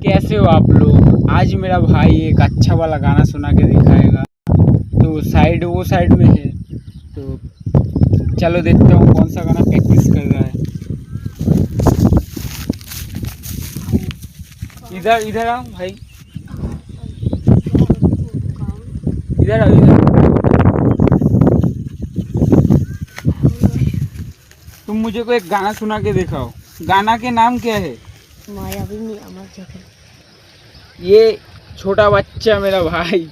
कैसे हो आप लोग। आज मेरा भाई एक अच्छा वाला गाना सुना के दिखाएगा। तो वो साइड में है, तो चलो देखते हूँ कौन सा गाना प्रैक्टिस कर रहा है। इधर इधर आओ भाई, इधर आओ इधर। तुम मुझे को एक गाना सुना के दिखाओ। गाना के नाम क्या है? मायाविनी अमर जगह। ये छोटा बच्चा मेरा भाई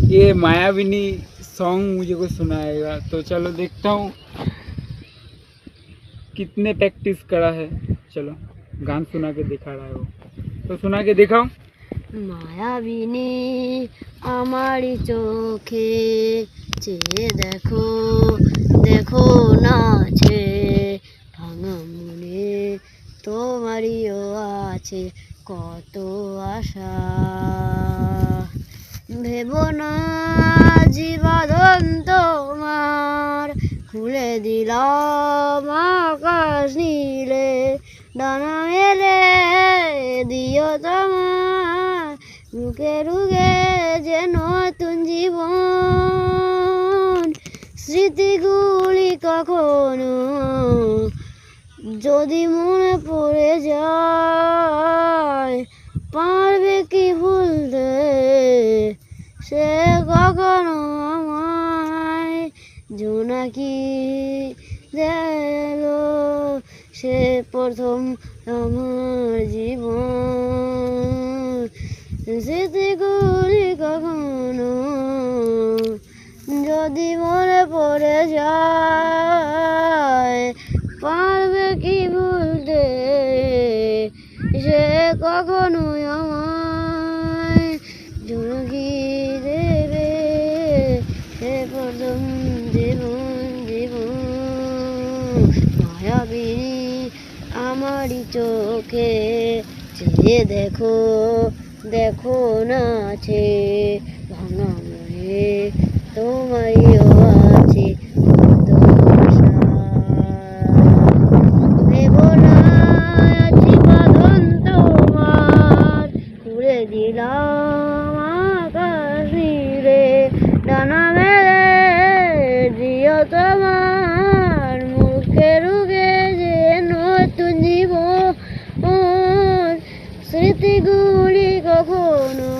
ये मायाविनी सॉन्ग मुझे को सुनाएगा। तो चलो देखता हूँ कितने प्रैक्टिस करा है। चलो गाना सुना के दिखा रहा है वो, तो सुना के दिखाओ। মায়াবিনী আমারি চোখে চেয়ে দেখো দেখো নাচে ভাঙা মনে তোমারিও আছে কত আশা ভেবো না জীবন তোমার খুলে দিলাম আকাশ নীলে ডানা মেলে দিও তোমার রুকে রুকে যে নতুন জীবন স্মৃতিগুলি কখনো যদি মনে পড়ে যায় পারবে কি ভুলতে সে কখনো আমায় জোনাকি দিল সে প্রথম আমার জীবন স্মৃতিগুলি কখনো যদি মনে পড়ে যায় পারবে কি ভুলতে সে কখনো আমায় জোনাকি দেবে সে প্রথম জীবন জীবন মায়াবিনী আমারি চোখে চেয়ে দেখো দেখো নাচে ভাঙা মনে তোমারিও আছে কত আশা ভেবো না জীবন তোমার খুলে দিলাম আকাশ নীলে ডানা মেলে দিও তোমার মুখে রুগে যে নতুন জীবন স্মৃতিগুলি কখনো